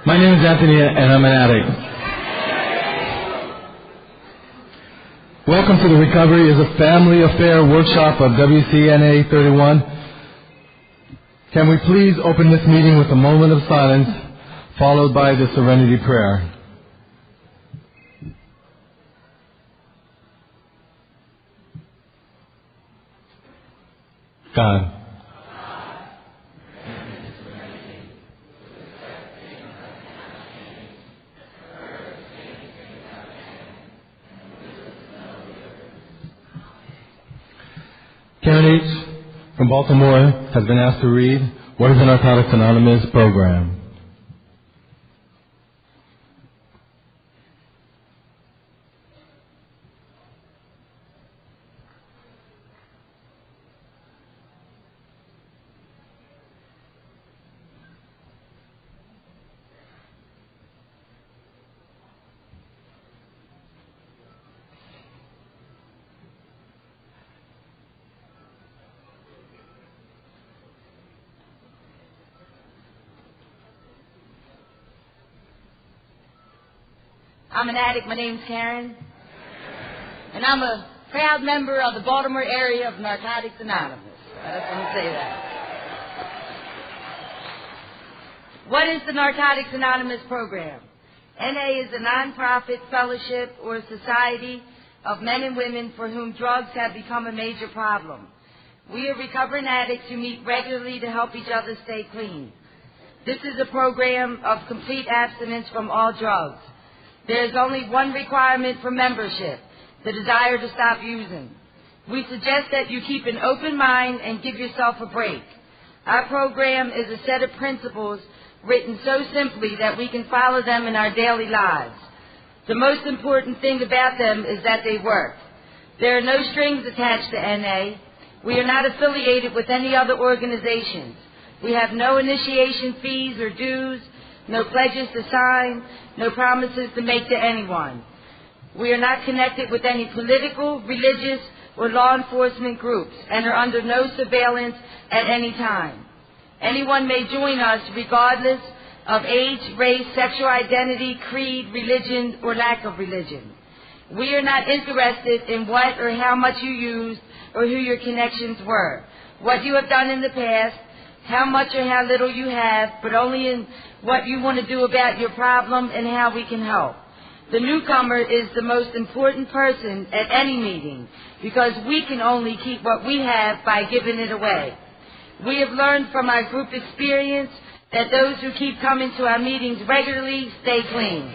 My name is Anthony, and I'm an addict. Welcome to the Recovery is a Family Affair workshop of WCNA 31. Can we please open this meeting with a moment of silence, followed by the Serenity Prayer. God, Karen H. from Baltimore has been asked to read What is the Narcotics Anonymous program? I'm an addict. My name's Karen. And I'm a proud member of the Baltimore area of Narcotics Anonymous. I just want to say that. What is the Narcotics Anonymous program? NA is a non-profit fellowship or society of men and women for whom drugs have become a major problem. We are recovering addicts who meet regularly to help each other stay clean. This is a program of complete abstinence from all drugs. There is only one requirement for membership, the desire to stop using. We suggest that you keep an open mind and give yourself a break. Our program is a set of principles written so simply that we can follow them in our daily lives. The most important thing about them is that they work. There are no strings attached to NA. We are not affiliated with any other organizations. We have no initiation fees or dues, no pledges to sign, no promises to make to anyone. We are not connected with any political, religious, or law enforcement groups and are under no surveillance at any time. Anyone may join us regardless of age, race, sexual identity, creed, religion, or lack of religion. We are not interested in what or how much you used or who your connections were, what you have done in the past, how much or how little you have, but only in what you want to do about your problem and how we can help. The newcomer is the most important person at any meeting because we can only keep what we have by giving it away. We have learned from our group experience that those who keep coming to our meetings regularly stay clean.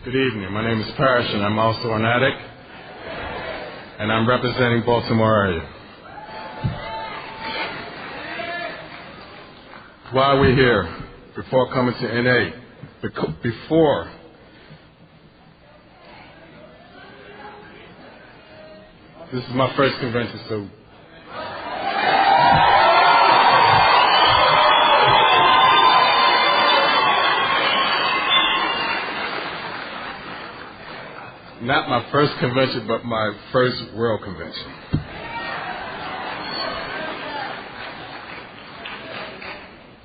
Good evening. My name is Parrish, and I'm also an addict, and I'm representing Baltimore area. Why are we here? Before coming to NA, this is my first convention, so not my first convention, but my first world convention.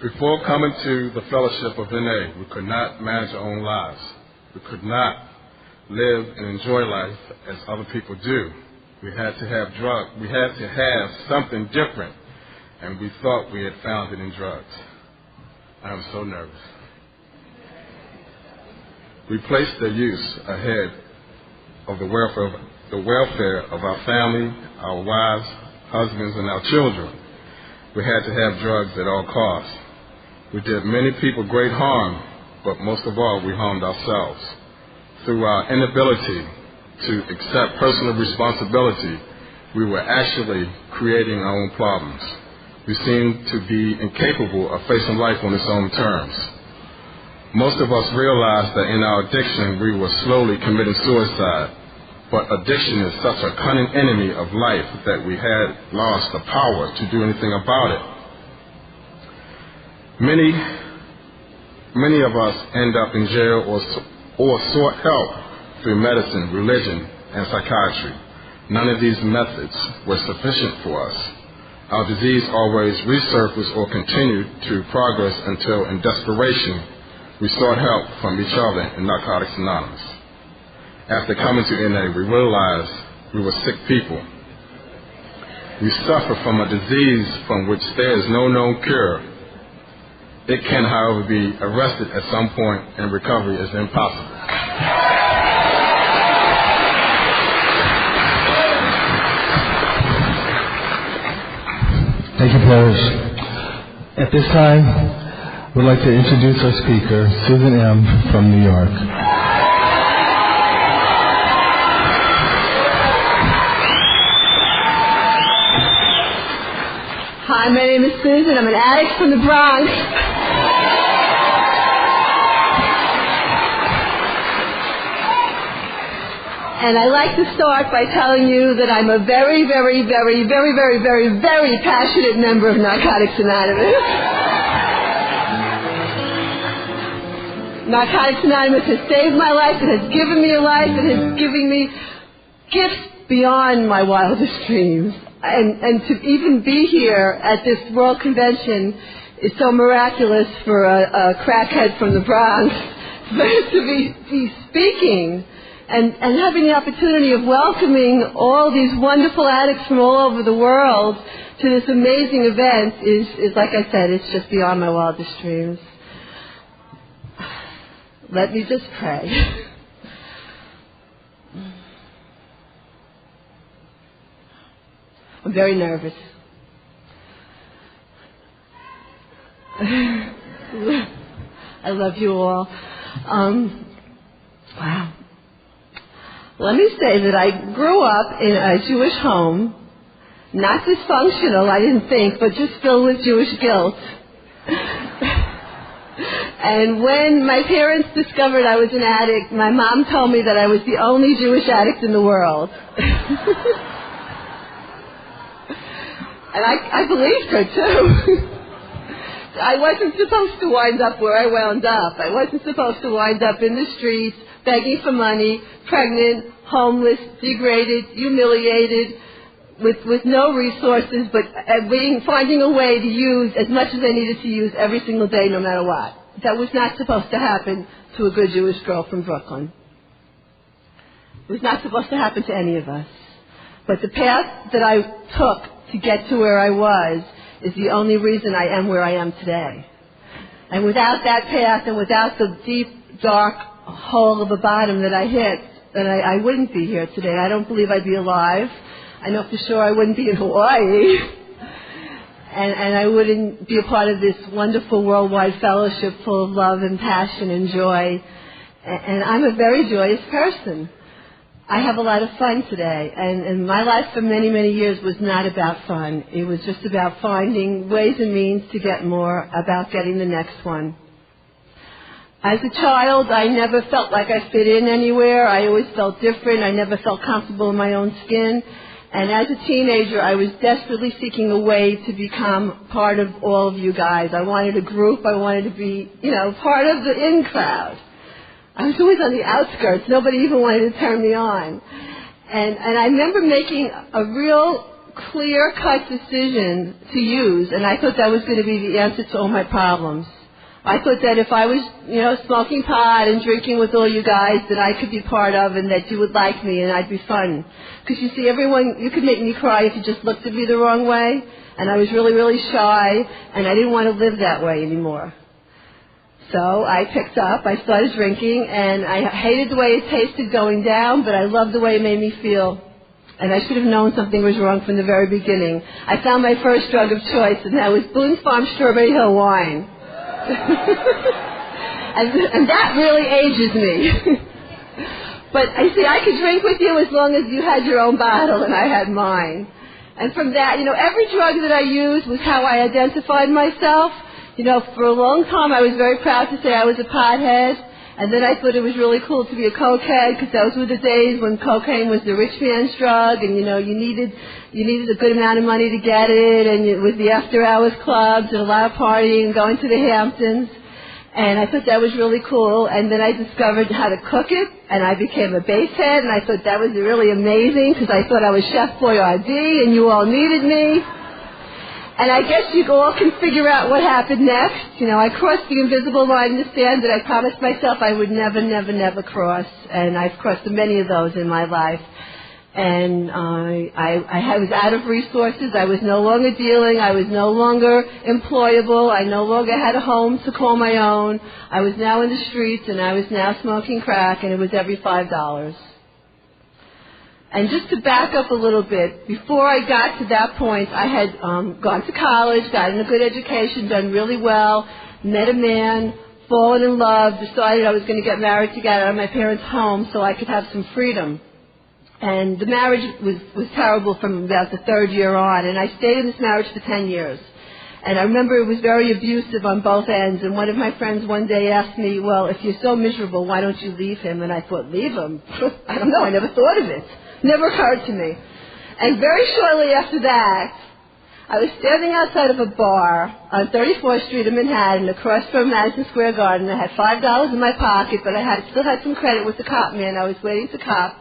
Before coming to the fellowship of NA, we could not manage our own lives. We could not live and enjoy life as other people do. We had to have drugs. We had to have something different, and we thought we had found it in drugs. I am so nervous. We placed their use ahead of the welfare of our family, our wives, husbands, and our children. We had to have drugs at all costs. We did many people great harm, but most of all, we harmed ourselves. Through our inability to accept personal responsibility, we were actually creating our own problems. we seem to be incapable of facing life on its own terms. Most of us realized that in our addiction we were slowly committing suicide, but addiction is such a cunning enemy of life that we had lost the power to do anything about it. Many of us end up in jail or sought help through medicine, religion, and psychiatry. None of these methods were sufficient for us. Our disease always resurfaced or continued to progress until, in desperation, we sought help from each other in Narcotics Anonymous. After coming to NA, we realized we were sick people. We suffer from a disease from which there is no known cure. It can, however, be arrested at some point, and recovery is impossible. Thank you, players. At this time, we'd like to introduce our speaker, Susan M. from New York. Hi, my name is Susan. I'm an addict from the Bronx. And I like to start by telling you that I'm a very, very, very, very, very, very, very passionate member of Narcotics Anonymous. Narcotics Anonymous has saved my life. It has given me a life. It has given me gifts beyond my wildest dreams. And to even be here at this World Convention is so miraculous for a crackhead from the Bronx. But to be speaking and having the opportunity of welcoming all these wonderful addicts from all over the world to this amazing event is like I said, it's just beyond my wildest dreams. Let me just pray. I'm very nervous. I love you all. Wow. Let me say that I grew up in a Jewish home, not dysfunctional, I didn't think, but just filled with Jewish guilt. And when my parents discovered I was an addict, my mom told me that I was the only Jewish addict in the world. And I believed her, too. I wasn't supposed to wind up where I wound up. I wasn't supposed to wind up in the streets, begging for money, pregnant, homeless, degraded, humiliated, with no resources, but finding a way to use as much as I needed to use every single day, no matter what. That was not supposed to happen to a good Jewish girl from Brooklyn. It was not supposed to happen to any of us. But the path that I took to get to where I was is the only reason I am where I am today. And without that path and without the deep, dark hole of the bottom that I hit, then I wouldn't be here today. I don't believe I'd be alive. I know for sure I wouldn't be in Hawaii. And I wouldn't be a part of this wonderful worldwide fellowship full of love and passion and joy. And I'm a very joyous person. I have a lot of fun today, and my life for many, many years was not about fun. It was just about finding ways and means to get more, about getting the next one. As a child, I never felt like I fit in anywhere. I always felt different. I never felt comfortable in my own skin. And as a teenager, I was desperately seeking a way to become part of all of you guys. I wanted a group. I wanted to be, part of the in crowd. I was always on the outskirts. Nobody even wanted to turn me on. And I remember making a real clear-cut decision to use, and I thought that was going to be the answer to all my problems. I thought that if I was, smoking pot and drinking with all you guys, that I could be part of and that you would like me and I'd be fun. Because you see, you could make me cry if you just looked at me the wrong way. And I was really, really shy, and I didn't want to live that way anymore. So I picked up, I started drinking, and I hated the way it tasted going down, but I loved the way it made me feel. And I should have known something was wrong from the very beginning. I found my first drug of choice, and that was Boone's Farm Strawberry Hill wine. and that really ages me. But I could drink with you as long as you had your own bottle and I had mine. And from that, every drug that I used was how I identified myself. For a long time I was very proud to say I was a pothead. And then I thought it was really cool to be a cokehead because those were the days when cocaine was the rich man's drug, and you needed a good amount of money to get it, and it was the after-hours clubs and a lot of partying and going to the Hamptons. And I thought that was really cool. And then I discovered how to cook it, and I became a basehead, and I thought that was really amazing because I thought I was Chef Boyardee, and you all needed me. And I guess you all can figure out what happened next. I crossed the invisible line in the sand that I promised myself I would never, never, never cross. And I've crossed many of those in my life. And I was out of resources. I was no longer dealing. I was no longer employable. I no longer had a home to call my own. I was now in the streets, and I was now smoking crack, and it was every $5. And just to back up a little bit, before I got to that point, I had gone to college, gotten a good education, done really well, met a man, fallen in love, decided I was going to get married to get out of my parents' home so I could have some freedom. And the marriage was terrible from about the third year on, and I stayed in this marriage for 10 years. And I remember it was very abusive on both ends, and one of my friends one day asked me, well, if you're so miserable, why don't you leave him? And I thought, leave him? I don't know, I never thought of it. Never occurred to me. And very shortly after that, I was standing outside of a bar on 34th Street in Manhattan, across from Madison Square Garden. I had $5 in my pocket, but I still had some credit with the cop man. I was waiting to cop.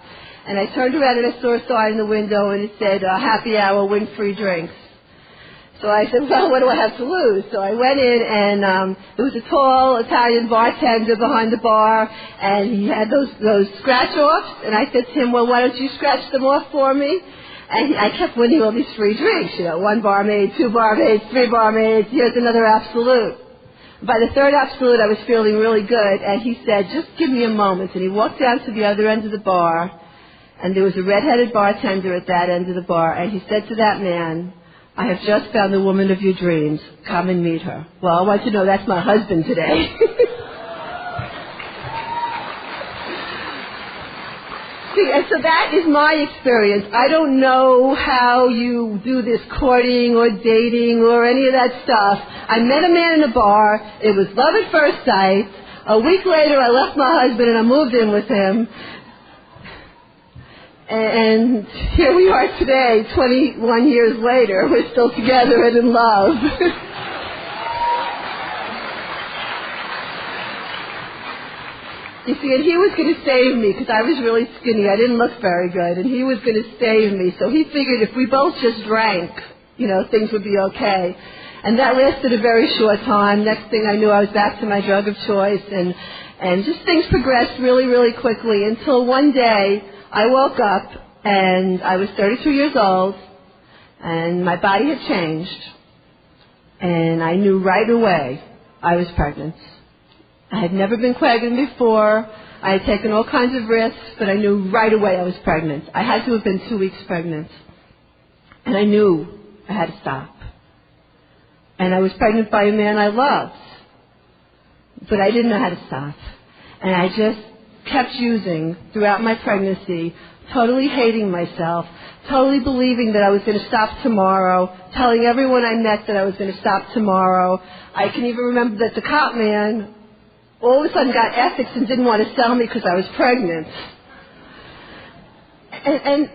And I turned around and I saw a sign in the window, and it said, happy hour, win free drinks. So I said, well, what do I have to lose? So I went in, and there was a tall Italian bartender behind the bar, and he had those scratch-offs. And I said to him, well, why don't you scratch them off for me? And I kept winning all these free drinks, 1 barmaid, 2 barmaids, 3 barmaids, here's another Absolute. By the third Absolute, I was feeling really good, and he said, just give me a moment. And he walked down to the other end of the bar, and there was a red-headed bartender at that end of the bar, and he said to that man, I have just found the woman of your dreams. Come and meet her. Well, I want you to know that's my husband today. See, and so that is my experience. I don't know how you do this courting or dating or any of that stuff. I met a man in a bar. It was love at first sight. A week later, I left my husband and I moved in with him. And here we are today, 21 years later. We're still together and in love. You see, and he was going to save me because I was really skinny. I didn't look very good, and he was going to save me. So he figured if we both just drank, things would be okay. And that lasted a very short time. Next thing I knew, I was back to my drug of choice, and just things progressed really, really quickly until one day I woke up and I was 32 years old, and my body had changed, and I knew right away I was pregnant. I had never been pregnant before. I had taken all kinds of risks, but I knew right away I was pregnant. I had to have been 2 weeks pregnant. And I knew I had to stop. And I was pregnant by a man I loved. But I didn't know how to stop. And I just kept using throughout my pregnancy, totally hating myself, totally believing that I was going to stop tomorrow, telling everyone I met that I was going to stop tomorrow. I can even remember that the cop man all of a sudden got ethics and didn't want to sell me because I was pregnant. And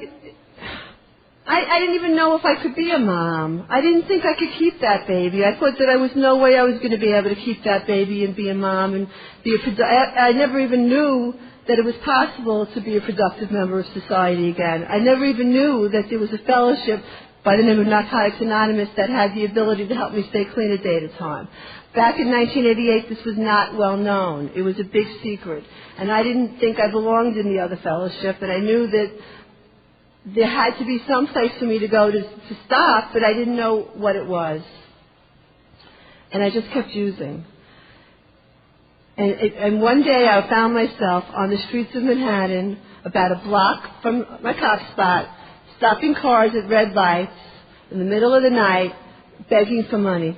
I didn't even know if I could be a mom. I didn't think I could keep that baby. I thought that there was no way I was going to be able to keep that baby and be a mom and be I never even knew that it was possible to be a productive member of society again. I never even knew that there was a fellowship by the name of Narcotics Anonymous that had the ability to help me stay clean a day at a time. Back in 1988, this was not well known. It was a big secret. And I didn't think I belonged in the other fellowship, and I knew that there had to be some place for me to go to stop, but I didn't know what it was. And I just kept using. And one day I found myself on the streets of Manhattan, about a block from my cop spot, stopping cars at red lights in the middle of the night, begging for money.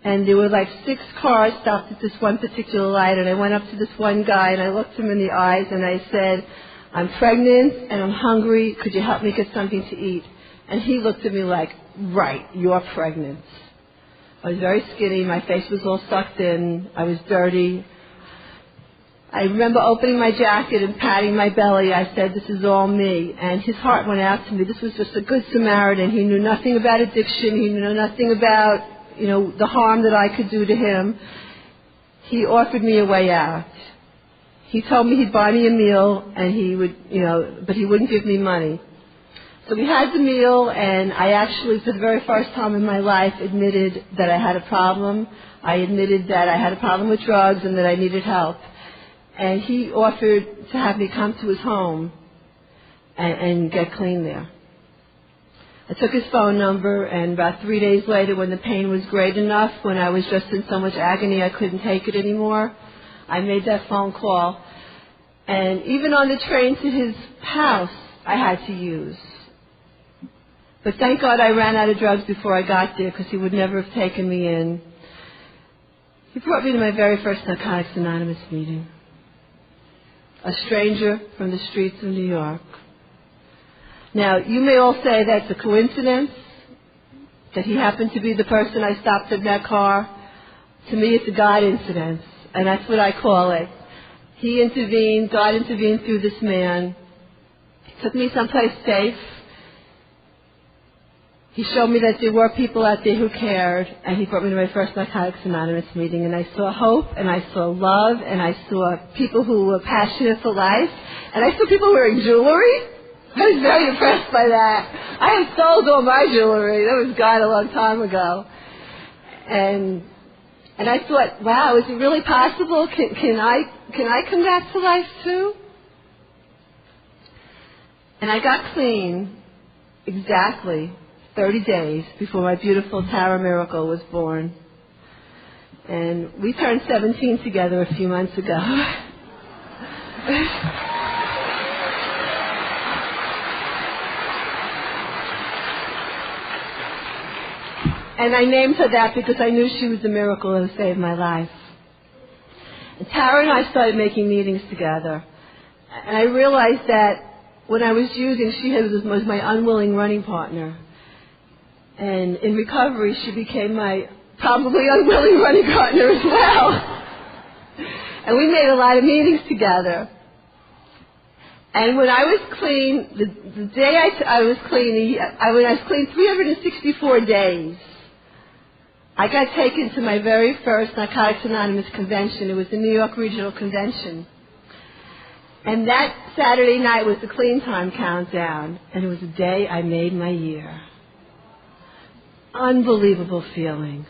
And there were like 6 cars stopped at this one particular light, and I went up to this one guy and I looked him in the eyes and I said, I'm pregnant and I'm hungry. Could you help me get something to eat? And he looked at me like, right, you're pregnant. I was very skinny. My face was all sucked in. I was dirty. I remember opening my jacket and patting my belly. I said, this is all me. And his heart went out to me. This was just a good Samaritan. He knew nothing about addiction. He knew nothing about, the harm that I could do to him. He offered me a way out. He told me he'd buy me a meal and he would, but he wouldn't give me money. So we had the meal, and I actually, for the very first time in my life, admitted that I had a problem. I admitted that I had a problem with drugs and that I needed help. And he offered to have me come to his home and get clean there. I took his phone number, and about 3 days later, when the pain was great enough, when I was just in so much agony I couldn't take it anymore, I made that phone call. And even on the train to his house, I had to use. But thank God I ran out of drugs before I got there, because he would never have taken me in. He brought me to my very first Narcotics Anonymous meeting. A stranger from the streets of New York. Now, you may all say that's a coincidence, that he happened to be the person I stopped in that car. To me, it's a God incident, and that's what I call it. He intervened, God intervened through this man. He took me someplace safe. He showed me that there were people out there who cared, and he brought me to my first Narcotics Anonymous meeting, and I saw hope, and I saw love, and I saw people who were passionate for life, and I saw people wearing jewelry. I was very impressed by that. I had sold all my jewelry. That was gone a long time ago. And I thought, wow, is it really possible? Can I come back to life too? And I got clean exactly 30 days before my beautiful Tara Miracle was born. And we turned 17 together a few months ago. And I named her that because I knew she was the miracle that saved my life. And Tara and I started making meetings together. And I realized that when I was using, she was my unwilling running partner. And in recovery, she became my probably unwilling running partner as well. And we made a lot of meetings together. And when I was clean, the day I was clean, when I was clean 364 days, I got taken to my very first Narcotics Anonymous convention. It was the New York Regional Convention. And that Saturday night was the clean time countdown. And it was the day I made my year. Unbelievable feeling.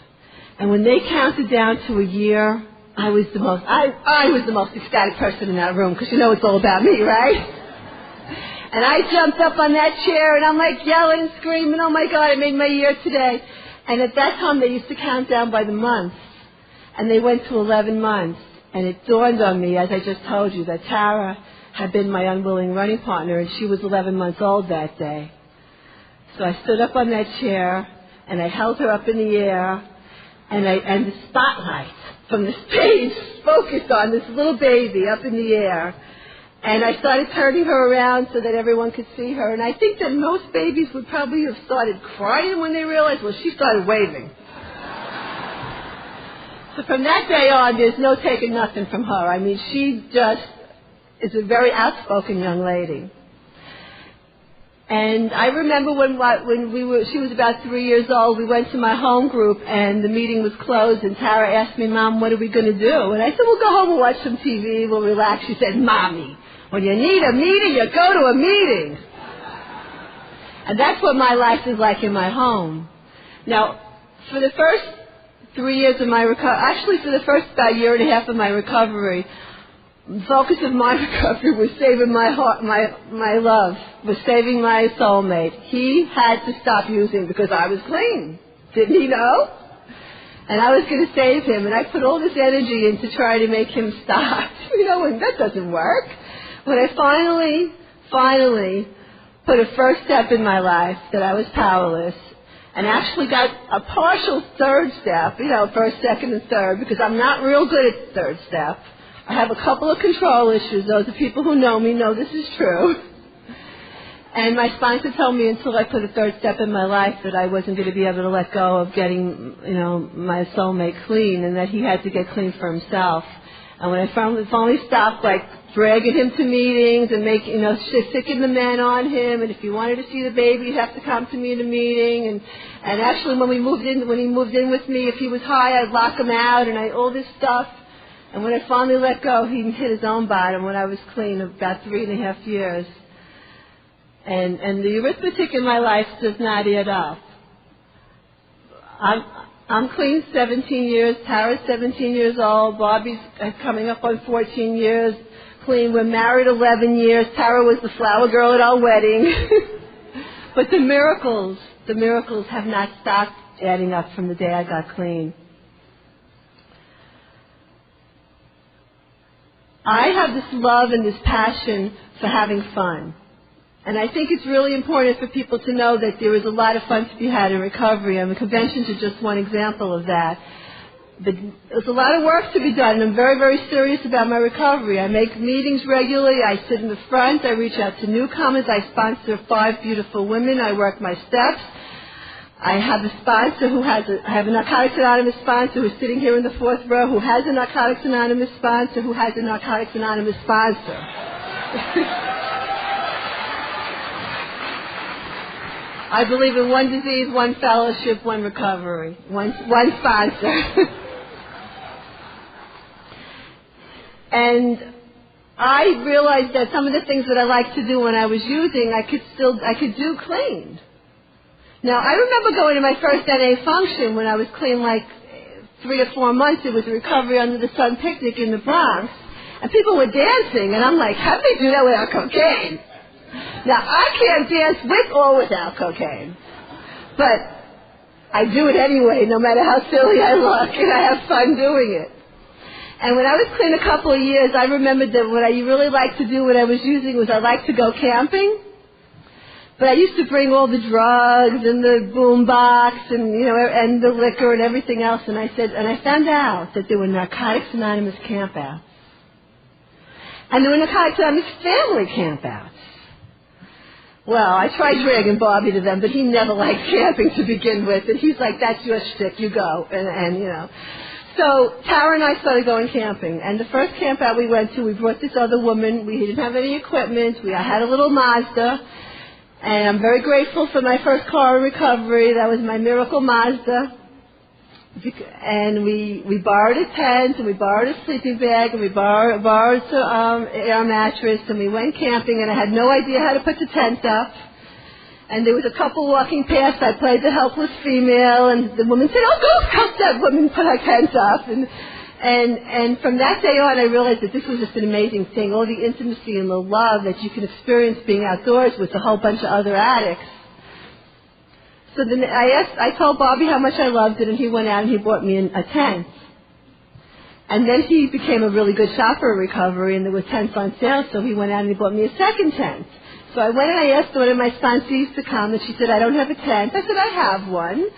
And when they counted down to a year, I was the most ecstatic person in that room, because it's all about me, right? And I jumped up on that chair and I'm like yelling and screaming, oh my God, I made my year today. And at that time they used to count down by the months, and they went to 11 months. And it dawned on me, as I just told you, that Tara had been my unwilling running partner, and she was 11 months old that day. So I stood up on that chair and I held her up in the air, and the spotlight from the stage focused on this little baby up in the air. And I started turning her around so that everyone could see her. And I think that most babies would probably have started crying when they realized, well, she started waving. So from that day on, there's no taking nothing from her. I mean, she just is a very outspoken young lady. And I remember when she was about 3 years old, we went to my home group and the meeting was closed, and Tara asked me, Mom, what are we going to do? And I said, we'll go home and watch some TV, we'll relax. She said, Mommy, when you need a meeting, you go to a meeting. And that's what my life is like in my home. Now, for the first 3 years of my recovery, actually for the first about year and a half of my recovery, the focus of my recovery was saving my heart, my love, was saving my soulmate. He had to stop using because I was clean. Didn't he know? And I was going to save him, and I put all this energy into trying to make him stop. And that doesn't work. When I finally put a first step in my life that I was powerless, and actually got a partial third step, first, second, and third, because I'm not real good at third step. I have a couple of control issues. Those of people who know me know this is true. And my sponsor told me until I put a third step in my life that I wasn't going to be able to let go of getting, my soulmate clean, and that he had to get clean for himself. And when I finally stopped, dragging him to meetings and sicking the men on him, and if he wanted to see the baby, he'd have to come to me in a meeting. And actually, when he moved in with me, if he was high, I'd lock him out, and all this stuff. And when I finally let go, he hit his own bottom when I was clean, about 3.5 years. And the arithmetic in my life does not add up. I'm clean 17 years. Tara's 17 years old. Bobby's coming up on 14 years clean. We're married 11 years. Tara was the flower girl at our wedding. But the miracles have not stopped adding up from the day I got clean. I have this love and this passion for having fun. And I think it's really important for people to know that there is a lot of fun to be had in recovery, and the conventions are just one example of that. But there's a lot of work to be done, and I'm very, very serious about my recovery. I make meetings regularly. I sit in the front. I reach out to newcomers. I sponsor 5 beautiful women. I work my steps. I have a sponsor I have a Narcotics Anonymous sponsor who's sitting here in the 4th row, who has a Narcotics Anonymous sponsor, who has a Narcotics Anonymous sponsor. I believe in one disease, one fellowship, one recovery, one sponsor. And I realized that some of the things that I liked to do when I was using, I could do clean. Now, I remember going to my first NA function when I was clean 3 or 4 months. It was a recovery under the sun picnic in the Bronx. And people were dancing, and I'm like, how do they do that without cocaine? Now, I can't dance with or without cocaine, but I do it anyway, no matter how silly I look, and I have fun doing it. And when I was clean a couple of years, I remembered that what I really liked to do when I was using was I liked to go camping, but I used to bring all the drugs and the boom box and, and the liquor and everything else, and I found out that there were Narcotics Anonymous campouts, and there were Narcotics Anonymous family campouts. Well, I tried dragging Bobby to them, but he never liked camping to begin with. And he's like, that's your shtick, you go. And. So Tara and I started going camping. And the first camp out we went to, we brought this other woman. We didn't have any equipment. I had a little Mazda. And I'm very grateful for my first car in recovery. That was my miracle Mazda. And we borrowed a tent, and we borrowed a sleeping bag, and we borrowed our mattress, and we went camping, and I had no idea how to put the tent up. And there was a couple walking past. I played the helpless female, and the woman said, "Oh, go help that woman put her tent up." And from that day on, I realized that this was just an amazing thing, all the intimacy and the love that you can experience being outdoors with a whole bunch of other addicts. So then I told Bobby how much I loved it, and he went out and he bought me a tent. And then he became a really good shopper in recovery, and there were tents on sale, so he went out and he bought me a second tent. So I went and I asked one of my sponsees to come, and she said, "I don't have a tent." I said, "I have one."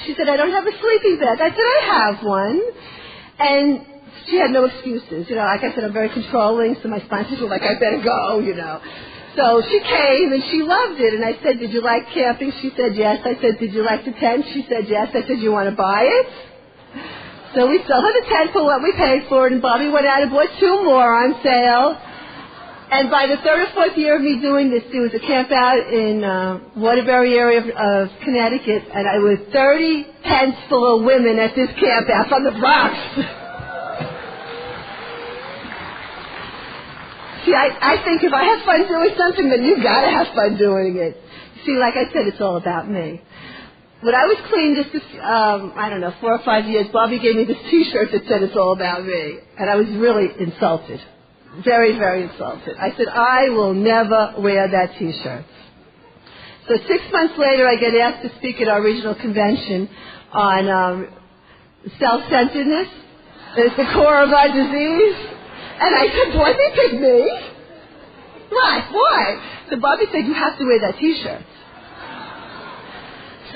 She said, "I don't have a sleeping bag." I said, "I have one." And she had no excuses. Like I said, I'm very controlling, so my sponsors were like, "I better go," So she came, and she loved it. And I said, "Did you like camping?" She said, "Yes." I said, "Did you like the tent?" She said, "Yes." I said, "You want to buy it?" So we sold her the tent for what we paid for it, and Bobby went out and bought 2 more on sale. And by the 3rd or 4th year of me doing this, there was a camp out in Waterbury area of Connecticut, and I was 30 tents full of women at this camp out from the Bronx. See, I think if I have fun doing something, then you've got to have fun doing it. See, like I said, it's all about me. When I was clean just 4 or 5 years, Bobby gave me this T-shirt that said, "It's all about me." And I was really insulted. Very, very insulted. I said, "I will never wear that T-shirt." So 6 months later, I get asked to speak at our regional convention on self-centeredness. It's the core of our disease. And I said, "Boy, they picked me." Why? So Bobby said, "You have to wear that T-shirt."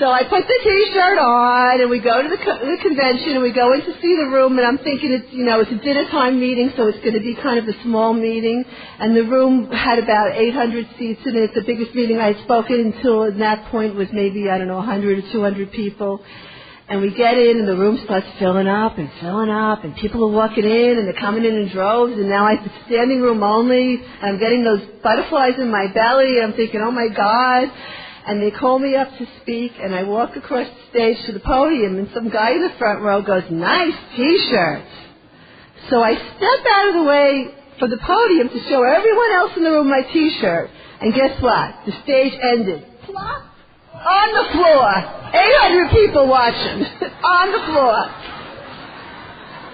So I put the T-shirt on, and we go to the convention, and we go in to see the room, and I'm thinking it's a dinner time meeting, so it's going to be kind of a small meeting. And the room had about 800 seats in it. The biggest meeting I had spoken until at that point was maybe, 100 or 200 people. And we get in, and the room starts filling up, and people are walking in, and they're coming in droves, and now it's standing room only, and I'm getting those butterflies in my belly, and I'm thinking, oh my God. And they call me up to speak, and I walk across the stage to the podium, and some guy in the front row goes, nice T-shirt. So I step out of the way for the podium to show everyone else in the room my T-shirt. And guess what? The stage ended. Plop! On the floor. 800 people watching. On the floor.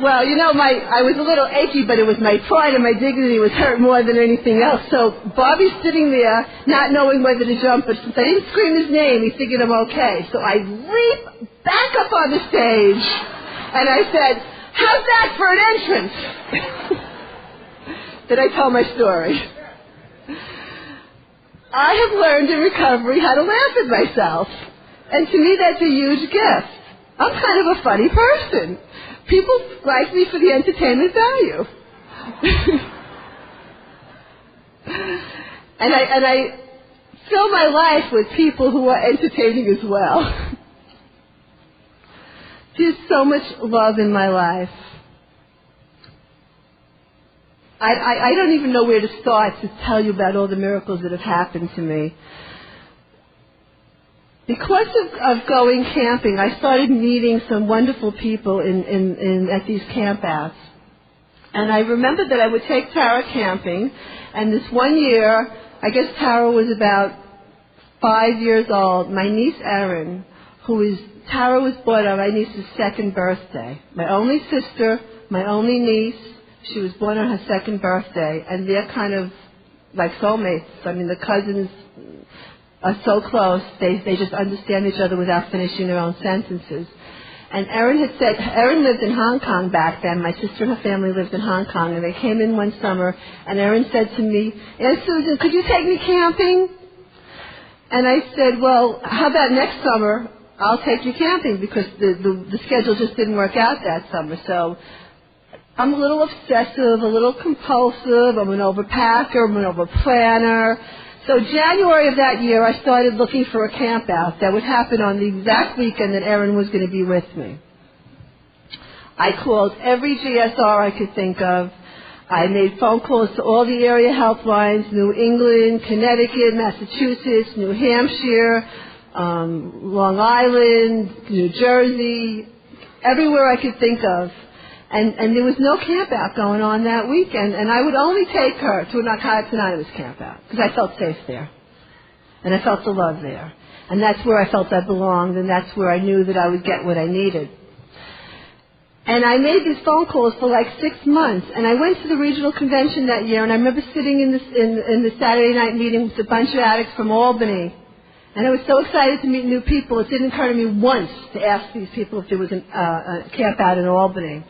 Well, I was a little achy, but it was my pride and my dignity was hurt more than anything else. So Bobby's sitting there, not knowing whether to jump, but since I didn't scream his name, he figured I'm okay. So I leap back up on the stage, and I said, how's that for an entrance? Then I tell my story. I have learned in recovery how to laugh at myself. And to me, that's a huge gift. I'm kind of a funny person. People like me for the entertainment value. and I fill my life with people who are entertaining as well. There's so much love in my life. I don't even know where to start to tell you about all the miracles that have happened to me. Because of going camping, I started meeting some wonderful people at these campouts. And I remember that I would take Tara camping, and this one year, I guess Tara was about 5 years old, my niece Erin, Tara was born on my niece's second birthday. My only sister, my only niece, she was born on her second birthday, and they're kind of like soulmates. I mean, the cousins are so close, they just understand each other without finishing their own sentences. And Erin lived in Hong Kong back then. My sister and her family lived in Hong Kong, and they came in one summer, and Erin said to me, Aunt Susan, could you take me camping? And I said, well, how about next summer, I'll take you camping, because the schedule just didn't work out that summer. So I'm a little obsessive, a little compulsive, I'm an overpacker, I'm an overplanner. So January of that year, I started looking for a camp out that would happen on the exact weekend that Erin was going to be with me. I called every GSR I could think of. I made phone calls to all the area helplines, New England, Connecticut, Massachusetts, New Hampshire, Long Island, New Jersey, everywhere I could think of. And there was no camp out going on that weekend, and I would only take her to a Narcotics Anonymous camp out, because I felt safe there. And I felt the love there. And that's where I felt I belonged, and that's where I knew that I would get what I needed. And I made these phone calls for like 6 months, and I went to the regional convention that year, and I remember sitting in the Saturday night meeting with a bunch of addicts from Albany. And I was so excited to meet new people, it didn't occur to me once to ask these people if there was a camp out in Albany.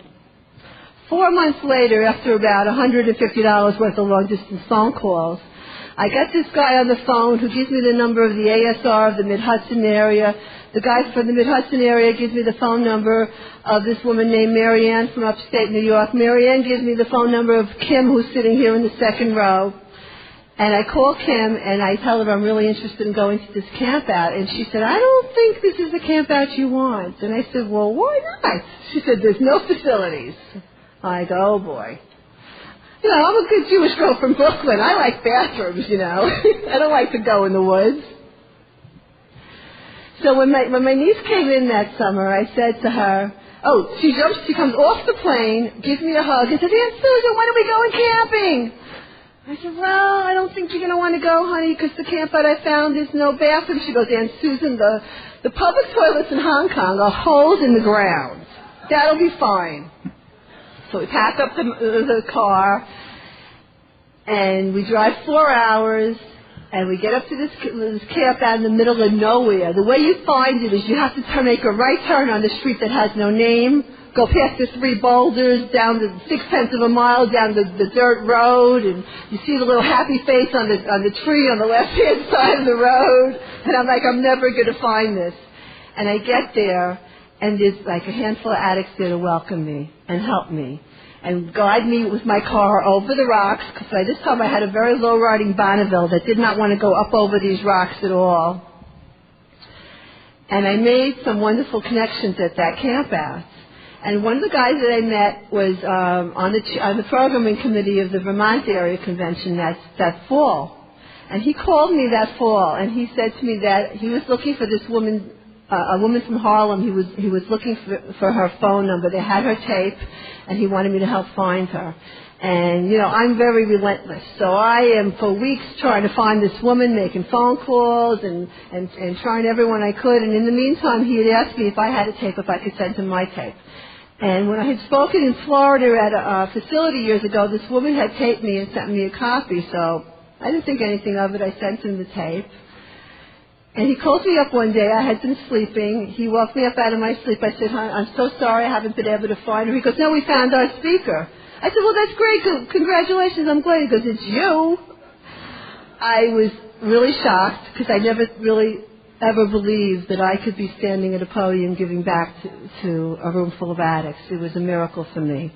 4 months later, after about $150 worth of long-distance phone calls, I got this guy on the phone who gives me the number of the ASR of the Mid-Hudson area. The guy from the Mid-Hudson area gives me the phone number of this woman named Mary Ann from upstate New York. Mary Ann gives me the phone number of Kim, who's sitting here in the second row. And I call Kim, and I tell her I'm really interested in going to this camp out. And she said, I don't think this is the camp out you want. And I said, well, why not? She said, there's no facilities. I go, oh boy. I'm a good Jewish girl from Brooklyn. I like bathrooms, I don't like to go in the woods. So when my niece came in that summer, I said to her, she comes off the plane, gives me a hug, and says, Aunt Susan, when are we going camping? I said, well, I don't think you're going to want to go, honey, because the camp that I found is no bathroom. She goes, Aunt Susan, the public toilets in Hong Kong are holes in the ground. That'll be fine. So we pack up the car, and we drive 4 hours, and we get up to this camp out in the middle of nowhere. The way you find it is you have to make a right turn on the street that has no name, go past the 3 boulders, down the 6/10 of a mile, down the dirt road, and you see the little happy face on the tree on the left-hand side of the road, and I'm like, I'm never going to find this. And I get there, and there's like a handful of addicts there to welcome me and help me and guide me with my car over the rocks, because by this time I had a very low-riding Bonneville that did not want to go up over these rocks at all. And I made some wonderful connections at that camp out. And one of the guys that I met was on the programming committee of the Vermont area convention that fall. And he called me that fall, and he said to me that he was looking for this woman, a woman from Harlem. He was looking for her phone number. They had her tape, and he wanted me to help find her. And, I'm very relentless. So I am for weeks trying to find this woman, making phone calls and trying everyone I could. And in the meantime, he had asked me if I had a tape, if I could send him my tape. And when I had spoken in Florida at a facility years ago, this woman had taped me and sent me a copy. So I didn't think anything of it. I sent him the tape. And he called me up one day. I had been sleeping. He woke me up out of my sleep. I said, "Hon, I'm so sorry I haven't been able to find her." He goes, "No, we found our speaker." I said, "Well, that's great. Congratulations. I'm glad." He goes, "It's you." I was really shocked because I never really ever believed that I could be standing at a podium giving back to a room full of addicts. It was a miracle for me.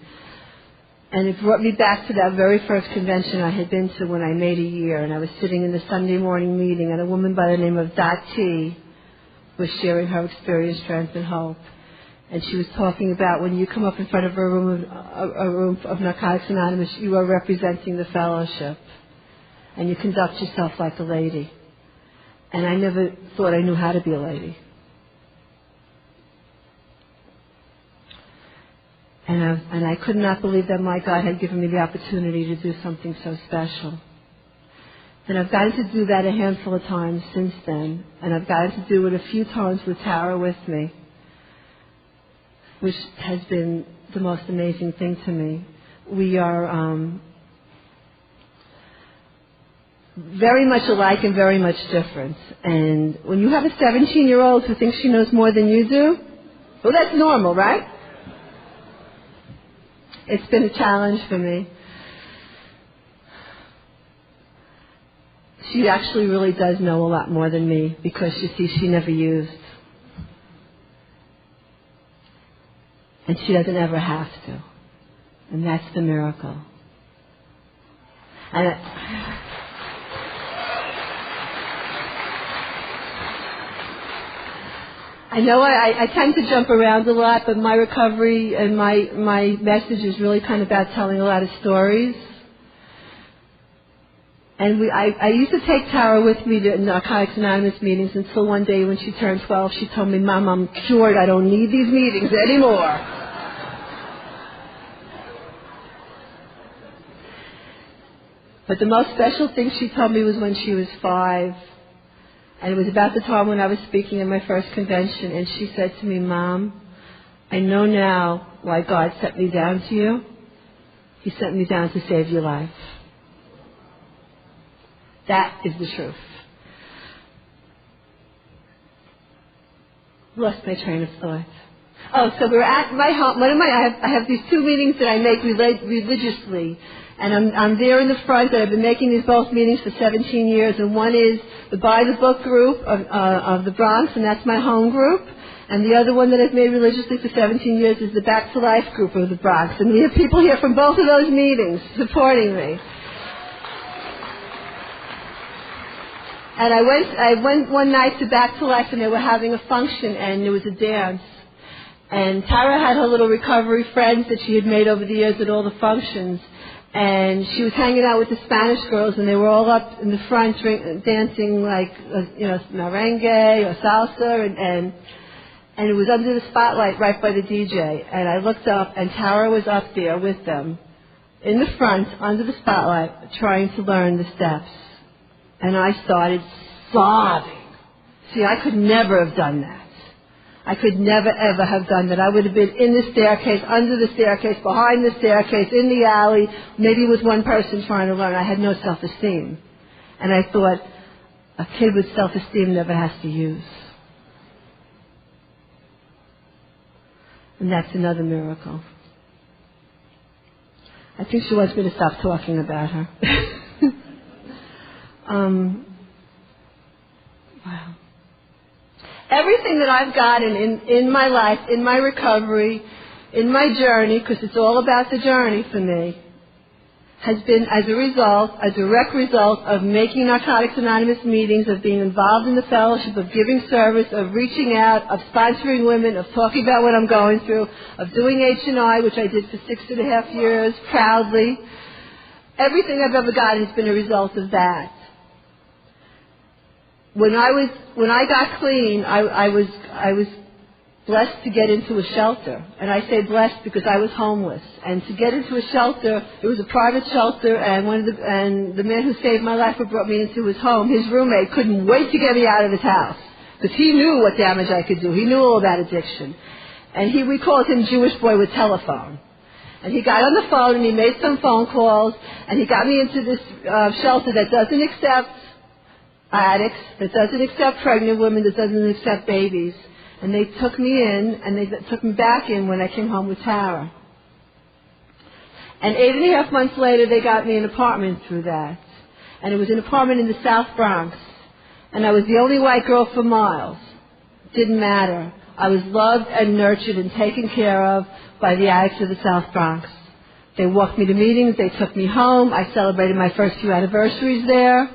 And it brought me back to that very first convention I had been to when I made a year. And I was sitting in the Sunday morning meeting, and a woman by the name of Dot T was sharing her experience, strength, and hope. And she was talking about when you come up in front of a room of Narcotics Anonymous, you are representing the fellowship. And you conduct yourself like a lady. And I never thought I knew how to be a lady. And I could not believe that my God had given me the opportunity to do something so special. And I've gotten to do that a handful of times since then. And I've gotten to do it a few times with Tara with me, which has been the most amazing thing to me. We are very much alike and very much different. And when you have a 17-year-old who thinks she knows more than you do, well, that's normal, right? It's been a challenge for me. She actually really does know a lot more than me because, you see, she never used. And she doesn't ever have to. And that's the miracle. And I know I tend to jump around a lot, but my recovery and my message is really kind of about telling a lot of stories. And I used to take Tara with me to Narcotics Anonymous meetings until one day when she turned 12, she told me, "Mom, I'm cured. I don't need these meetings anymore." But the most special thing she told me was when she was 5. And it was about the time when I was speaking at my first convention, and she said to me, "Mom, I know now why God sent me down to you. He sent me down to save your life." That is the truth. Lost my train of thought. Oh, so we're at my home. I have these 2 meetings that I make religiously. And I'm there in the front, and I've been making these both meetings for 17 years. And one is the Buy the Book group of the Bronx, and that's my home group. And the other one that I've made religiously for 17 years is the Back to Life group of the Bronx. And we have people here from both of those meetings supporting me. And I went one night to Back to Life, and they were having a function, and there was a dance. And Tara had her little recovery friends that she had made over the years at all the functions. And she was hanging out with the Spanish girls, and they were all up in the front dancing like, merengue or salsa, and it was under the spotlight right by the DJ. And I looked up, and Tara was up there with them in the front under the spotlight trying to learn the steps. And I started sobbing. See, I could never have done that. I could never, ever have done that. I would have been in the staircase, under the staircase, behind the staircase, in the alley, maybe with one person trying to learn. I had no self-esteem. And I thought, a kid with self-esteem never has to use. And that's another miracle. I think she wants me to stop talking about her. Wow. everything that I've gotten in my life, in my recovery, in my journey, because it's all about the journey for me, has been as a direct result of making Narcotics Anonymous meetings, of being involved in the fellowship, of giving service, of reaching out, of sponsoring women, of talking about what I'm going through, of doing H&I, which I did for 6.5 years, proudly. Everything I've ever gotten has been a result of that. When I got clean, I was blessed to get into a shelter. And I say blessed because I was homeless. And to get into a shelter, it was a private shelter, and the man who saved my life and brought me into his home, his roommate couldn't wait to get me out of his house because he knew what damage I could do. He knew all about addiction. And we called him Jewish boy with telephone. And he got on the phone and he made some phone calls, and he got me into this shelter that doesn't accept addicts, that doesn't accept pregnant women, that doesn't accept babies. And they took me in, and they took me back in when I came home with Tara. And 8.5 months later, they got me an apartment through that. And it was an apartment in the South Bronx. And I was the only white girl for miles. Didn't matter. I was loved and nurtured and taken care of by the addicts of the South Bronx. They walked me to meetings. They took me home. I celebrated my first few anniversaries there.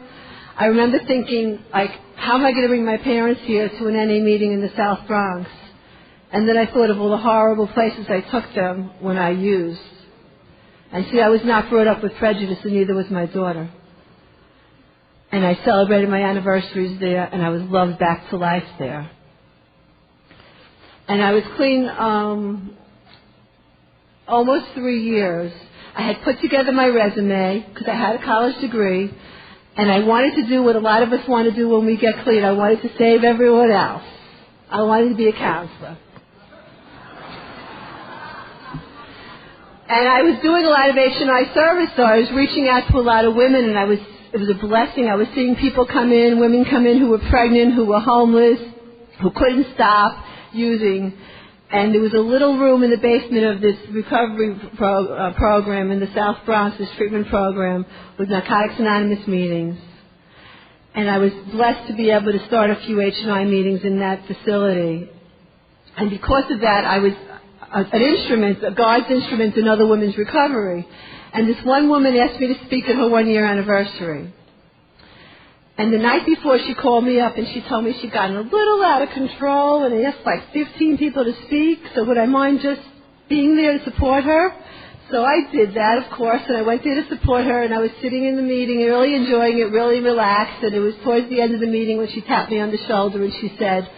I remember thinking, like, how am I going to bring my parents here to an NA meeting in the South Bronx? And then I thought of all the horrible places I took them when I used. And see, I was not brought up with prejudice, and neither was my daughter. And I celebrated my anniversaries there, and I was loved back to life there. And I was clean almost 3 years. I had put together my resume, because I had a college degree, and I wanted to do what a lot of us want to do when we get clean. I wanted to save everyone else. I wanted to be a counselor. And I was doing a lot of H&I service, so I was reaching out to a lot of women, and it was a blessing. I was seeing people come in, women come in who were pregnant, who were homeless, who couldn't stop using. And there was a little room in the basement of this recovery program in the South Bronx, this treatment program, with Narcotics Anonymous meetings. And I was blessed to be able to start a few H&I meetings in that facility. And because of that, I was an instrument, a God's instrument in other women's recovery. And this one woman asked me to speak at her 1-year anniversary. And the night before, she called me up and she told me she'd gotten a little out of control and asked like 15 people to speak. So would I mind just being there to support her? So I did that, of course, and I went there to support her, and I was sitting in the meeting, really enjoying it, really relaxed. And it was towards the end of the meeting when she tapped me on the shoulder and she said,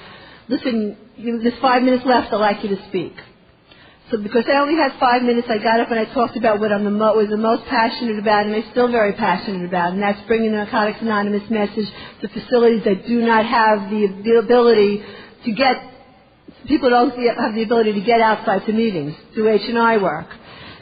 "Listen, there's 5 minutes left. I'd like you to speak." So because I only had 5 minutes, I got up and I talked about what I was the most passionate about, and I'm still very passionate about, and that's bringing the Narcotics Anonymous message to facilities that do not have the ability to get, people don't have the ability to get outside to meetings, do H&I work.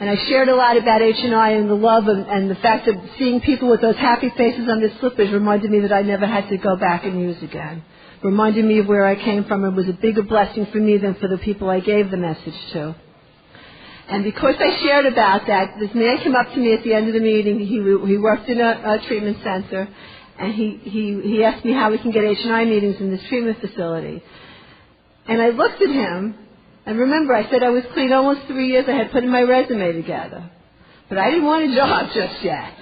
And I shared a lot about H&I and the love and the fact of seeing people with those happy faces on their slippers reminded me that I never had to go back and use again. Reminded me of where I came from. It was a bigger blessing for me than for the people I gave the message to. And because I shared about that, this man came up to me at the end of the meeting. He worked in a treatment center, and he asked me how we can get H&I meetings in this treatment facility. And I looked at him, and remember, I said I was clean almost 3 years. I had put my resume together. But I didn't want a job just yet.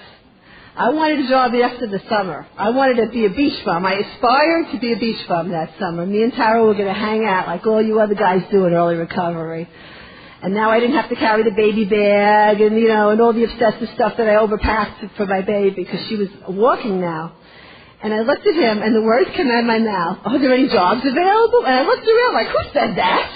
I wanted a job after the summer. I wanted to be a beach bum. I aspired to be a beach bum that summer. Me and Tara were going to hang out like all you other guys do in early recovery. And now I didn't have to carry the baby bag and, and all the obsessive stuff that I overpacked for my baby because she was walking now. And I looked at him and the words came out of my mouth, "Are there any jobs available?" And I looked around like, who said that?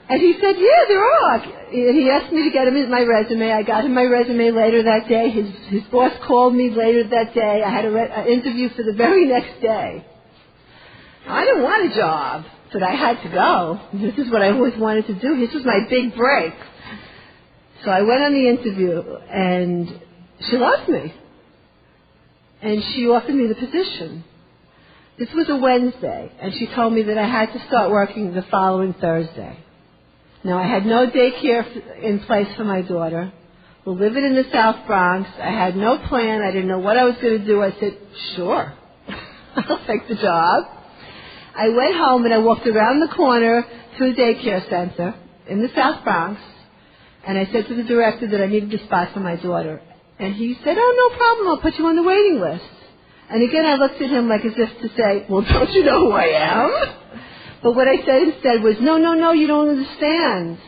And he said, "Yeah, there are." And he asked me to get him my resume. I got him my resume later that day. His boss called me later that day. I had an interview for the very next day. I didn't want a job. But I had to go. This is what I always wanted to do. This was my big break. So I went on the interview, and she loved me. And she offered me the position. This was a Wednesday, and she told me that I had to start working the following Thursday. Now, I had no daycare in place for my daughter. We're living in the South Bronx. I had no plan. I didn't know what I was going to do. I said, "Sure, I'll take the job." I went home and I walked around the corner to a daycare center in the South Bronx, and I said to the director that I needed a spot for my daughter. And he said, "Oh, no problem, I'll put you on the waiting list." And again, I looked at him like as if to say, "Well, don't you know who I am?" But what I said instead was, no, you don't understand.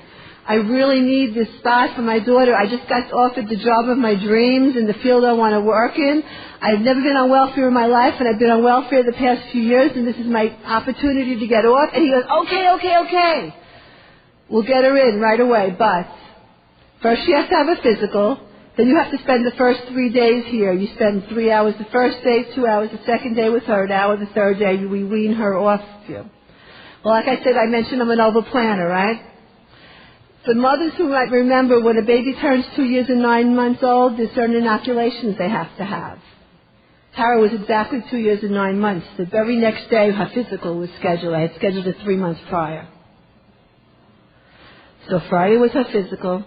I really need this spot for my daughter. I just got offered the job of my dreams in the field I want to work in. I've never been on welfare in my life, and I've been on welfare the past few years, and this is my opportunity to get off. And he goes, okay. We'll get her in right away, but first she has to have a physical. Then you have to spend the first 3 days here. You spend 3 hours the first day, 2 hours the second day with her, an hour the third day. We wean her off you. Well, like I said, I mentioned I'm an over-planner, right? For mothers who might remember, when a baby turns 2 years and 9 months old, there's certain inoculations they have to have. Tara was exactly 2 years and 9 months. The very next day, her physical was scheduled. I had scheduled it 3 months prior. So Friday was her physical.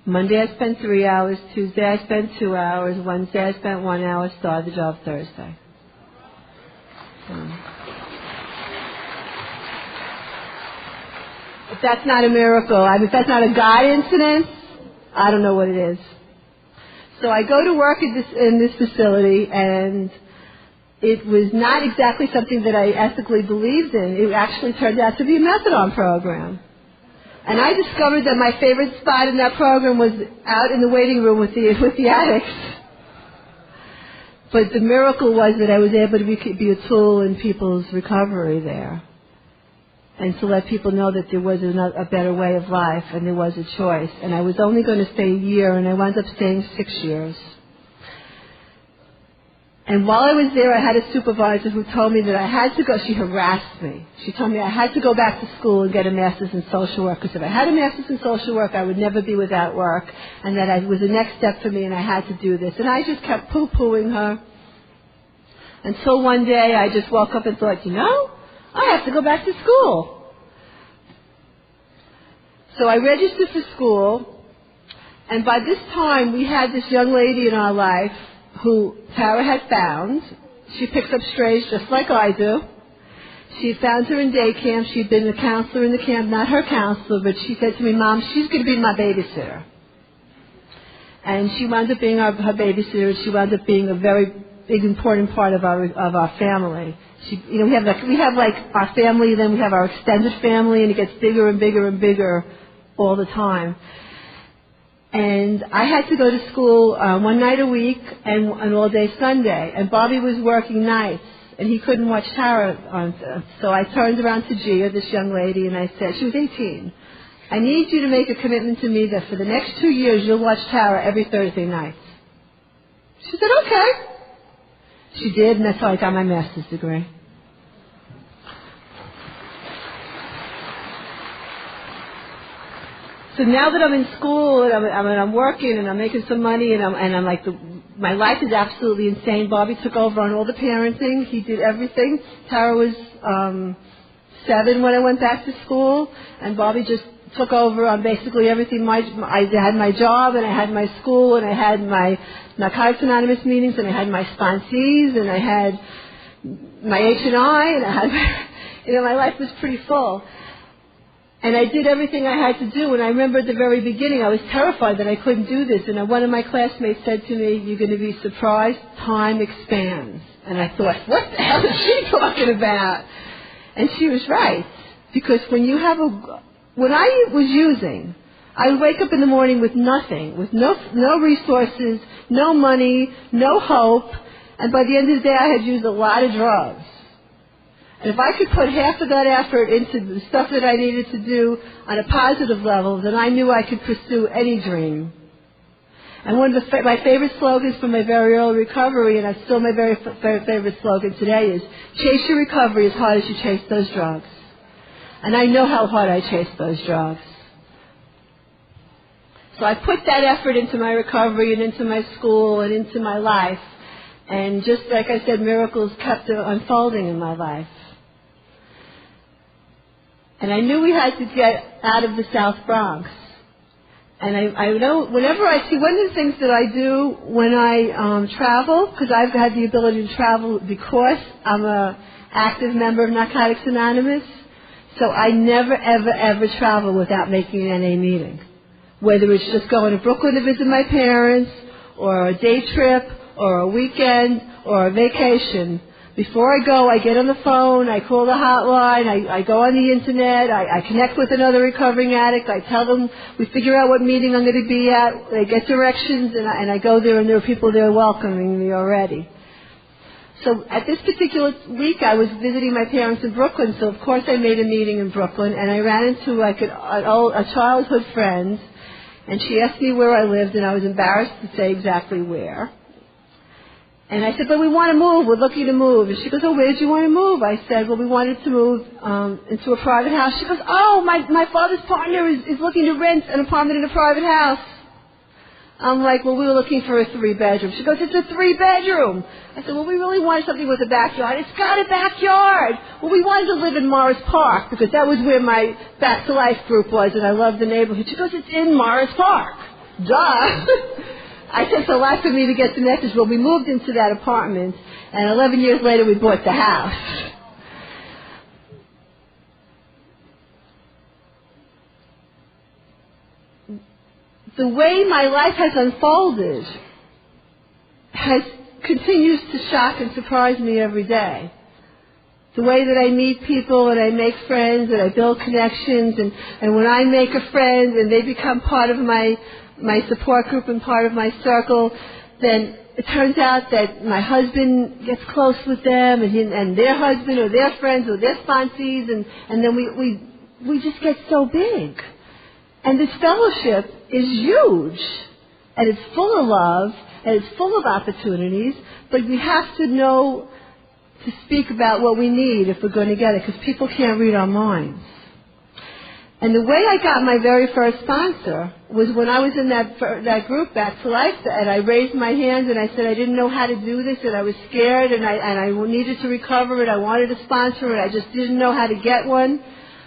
Monday I spent 3 hours. Tuesday I spent 2 hours. Wednesday I spent 1 hour. Started the job Thursday. If that's not a miracle, if that's not a God incident, I don't know what it is. So I go to work in this facility, and it was not exactly something that I ethically believed in. It actually turned out to be a methadone program. And I discovered that my favorite spot in that program was out in the waiting room with the addicts. But the miracle was that I was able to be a tool in people's recovery there, and to let people know that there was a better way of life and there was a choice. And I was only going to stay a year, and I wound up staying 6 years. And while I was there, I had a supervisor who told me that I had to go. She harassed me. She told me I had to go back to school and get a master's in social work, because if I had a master's in social work, I would never be without work, and that it was the next step for me, and I had to do this. And I just kept poo-pooing her until one day I just woke up and thought, I have to go back to school. So I registered for school, and by this time we had this young lady in our life who Tara had found. She picks up strays just like I do. She found her in day camp. She'd been a counselor in the camp, not her counselor, but she said to me, "Mom, she's going to be my babysitter." And she wound up being her babysitter. She wound up being a very big, important part of our family. We have our family, then we have our extended family, and it gets bigger and bigger and bigger all the time. And I had to go to school one night a week and an all-day Sunday. And Bobby was working nights, and he couldn't watch Tara. So I turned around to Gia, this young lady, and I said, she was 18, "I need you to make a commitment to me that for the next 2 years you'll watch Tara every Thursday night." She said, "Okay." She did, and that's how I got my master's degree. So now that I'm in school and I'm working and I'm making some money and I'm like, my life is absolutely insane. Bobby took over on all the parenting. He did everything. Tara was 7 when I went back to school, and Bobby just took over on basically everything. I had my job, and I had my school, and I had my Narcotics Anonymous meetings, and I had my sponsees, and I had my H&I, and I had, my life was pretty full. And I did everything I had to do. And I remember at the very beginning, I was terrified that I couldn't do this. And one of my classmates said to me, "You're going to be surprised. Time expands." And I thought, what the hell is she talking about? And she was right. Because when I was using, I would wake up in the morning with nothing, with no resources, no money, no hope. And by the end of the day, I had used a lot of drugs. And if I could put half of that effort into the stuff that I needed to do on a positive level, then I knew I could pursue any dream. And one of my favorite slogans from my very early recovery, and it's still my very favorite slogan today, is chase your recovery as hard as you chase those drugs. And I know how hard I chased those drugs. So I put that effort into my recovery and into my school and into my life. And just like I said, miracles kept unfolding in my life. And I knew we had to get out of the South Bronx. And I know whenever I see, one of the things that I do when I travel, because I've had the ability to travel because I'm a active member of Narcotics Anonymous. So I never, ever, ever travel without making an NA meeting. Whether it's just going to Brooklyn to visit my parents, or a day trip, or a weekend, or a vacation. Before I go, I get on the phone, I call the hotline, I go on the internet, I connect with another recovering addict, I tell them, we figure out what meeting I'm going to be at, they get directions, and I go there, and there are people there welcoming me already. So at this particular week, I was visiting my parents in Brooklyn, so of course I made a meeting in Brooklyn, and I ran into a childhood friend, and she asked me where I lived, and I was embarrassed to say exactly where. And I said, but we want to move. We're looking to move. And she goes, oh, where did you want to move? I said, well, we wanted to move into a private house. She goes, oh, my father's partner is looking to rent an apartment in a private house. I'm like, well, we were looking for a 3-bedroom. She goes, it's a 3-bedroom. I said, well, we really wanted something with a backyard. It's got a backyard. Well, we wanted to live in Morris Park because that was where my Back to Life group was, and I loved the neighborhood. She goes, it's in Morris Park. Duh. I took a lot for me to get the message. Well, we moved into that apartment, and 11 years later we bought the house. The way my life has unfolded continues to shock and surprise me every day. The way that I meet people and I make friends and I build connections, and when I make a friend and they become part of my support group and part of my circle, then it turns out that my husband gets close with them, and their husband or their friends or their sponsees, and then we just get so big. And this fellowship is huge, and it's full of love, and it's full of opportunities, but we have to know to speak about what we need if we're going to get it, because people can't read our minds. And the way I got my very first sponsor was when I was in that group, Back to Life, and I raised my hand and I said I didn't know how to do this, and I was scared, and I needed to recover, and I wanted a sponsor, and I just didn't know how to get one.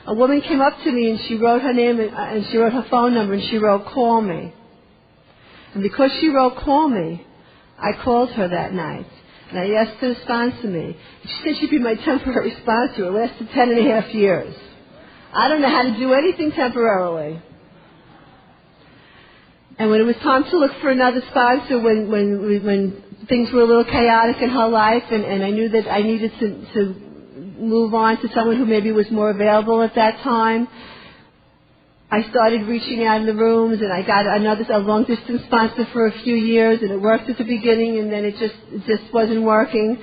A woman came up to me and she wrote her name and she wrote her phone number and she wrote, call me. And because she wrote, call me, I called her that night. And I asked her to sponsor me. She said she'd be my temporary sponsor. It lasted 10.5 years. I don't know how to do anything temporarily. And when it was time to look for another sponsor, when things were a little chaotic in her life, and I knew that I needed to move on to someone who maybe was more available at that time, I started reaching out in the rooms, and I got a long-distance sponsor for a few years, and it worked at the beginning, and then it just wasn't working.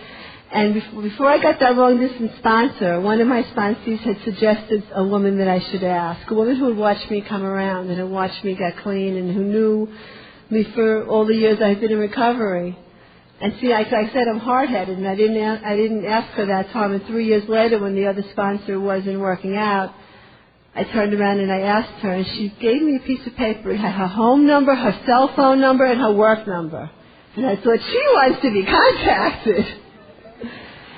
And before I got that long-distance sponsor, one of my sponsees had suggested a woman that I should ask, a woman who had watched me come around and had watched me get clean and who knew me for all the years I had been in recovery. And see, like I said, I'm hard-headed, and I didn't ask her that time. And 3 years later, when the other sponsor wasn't working out, I turned around and I asked her, and she gave me a piece of paper. It had her home number, her cell phone number, and her work number. And I thought, she wants to be contacted.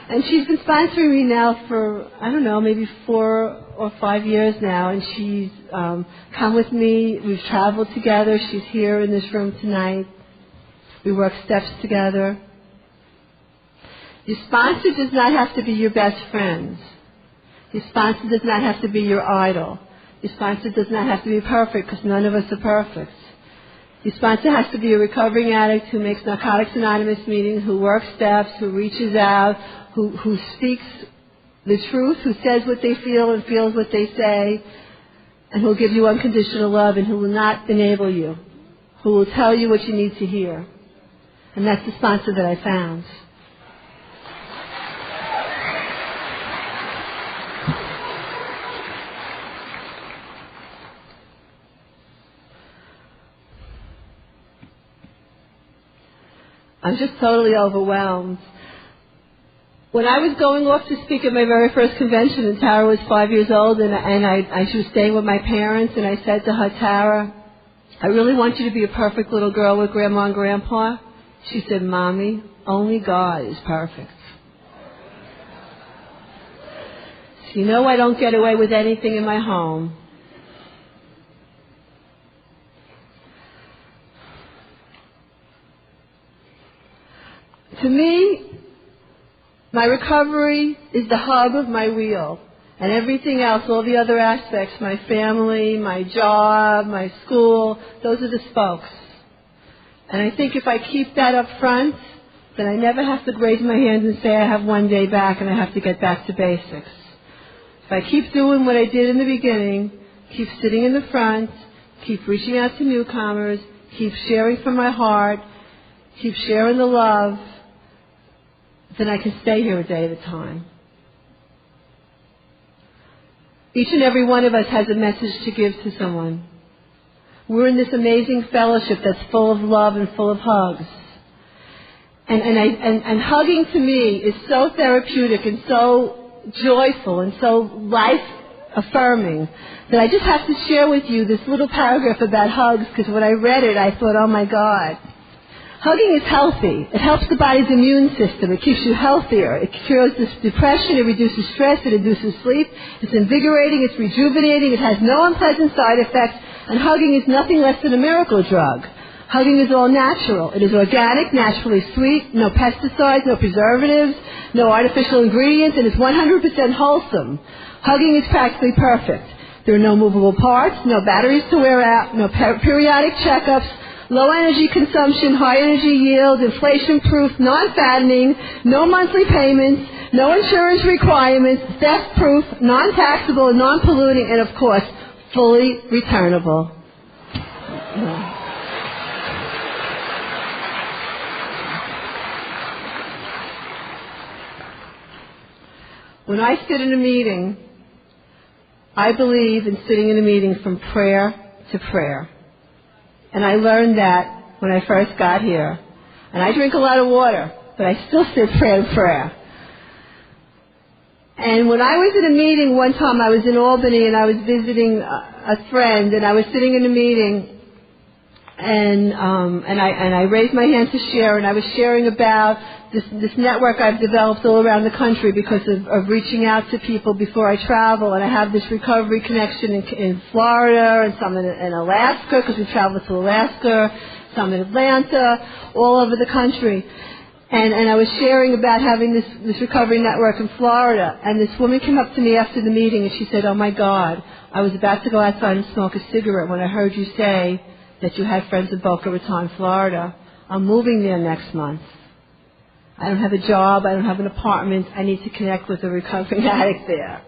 And she's been sponsoring me now for, I don't know, maybe 4 or 5 years now. And she's come with me. We've traveled together. She's here in this room tonight. We work steps together. Your sponsor does not have to be your best friend. Your sponsor does not have to be your idol. Your sponsor does not have to be perfect, because none of us are perfect. Your sponsor has to be a recovering addict who makes Narcotics Anonymous meetings, who works steps, who reaches out, who speaks the truth, who says what they feel and feels what they say, and who will give you unconditional love, and who will not enable you, who will tell you what you need to hear. And that's the sponsor that I found. I'm just totally overwhelmed. When I was going off to speak at my very first convention, and Tara was 5 years old, and she was staying with my parents, and I said to her, Tara, I really want you to be a perfect little girl with Grandma and Grandpa. She said, Mommy, only God is perfect. So you know I don't get away with anything in my home. To me, My recovery is the hub of my wheel. And everything else, all the other aspects, my family, my job, my school, those are the spokes. And I think if I keep that up front, then I never have to raise my hand and say I have one day back and I have to get back to basics. If I keep doing what I did in the beginning, keep sitting in the front, keep reaching out to newcomers, keep sharing from my heart, keep sharing the love, then I can stay here a day at a time. Each and every one of us has a message to give to someone. We're in this amazing fellowship that's full of love and full of hugs. And hugging to me is so therapeutic and so joyful and so life-affirming that I just have to share with you this little paragraph about hugs, because when I read it, I thought, oh my God. Hugging is healthy. It helps the body's immune system. It keeps you healthier. It cures this depression. It reduces stress. It induces sleep. It's invigorating. It's rejuvenating. It has no unpleasant side effects. And hugging is nothing less than a miracle drug. Hugging is all natural. It is organic, naturally sweet, no pesticides, no preservatives, no artificial ingredients, and it's 100% wholesome. Hugging is practically perfect. There are no movable parts, no batteries to wear out, no periodic checkups, low energy consumption, high energy yield, inflation-proof, non-fattening, no monthly payments, no insurance requirements, theft-proof, non-taxable, non-polluting, and of course, fully returnable. When I sit in a meeting, I believe in sitting in a meeting from prayer to prayer. And I learned that when I first got here. And I drink a lot of water, but I still sit prayer to prayer. And when I was in a meeting one time, I was in Albany and I was visiting a friend, and I was sitting in a meeting, and I raised my hand to share, and I was sharing about this network I've developed all around the country because of reaching out to people before I travel. And I have this recovery connection in Florida and some in Alaska, because we travel to Alaska, some in Atlanta, all over the country. And I was sharing about having this recovery network in Florida. And this woman came up to me after the meeting and she said, oh my God, I was about to go outside and smoke a cigarette when I heard you say that you had friends in Boca Raton, Florida. I'm moving there next month. I don't have a job. I don't have an apartment. I need to connect with a recovering addict there.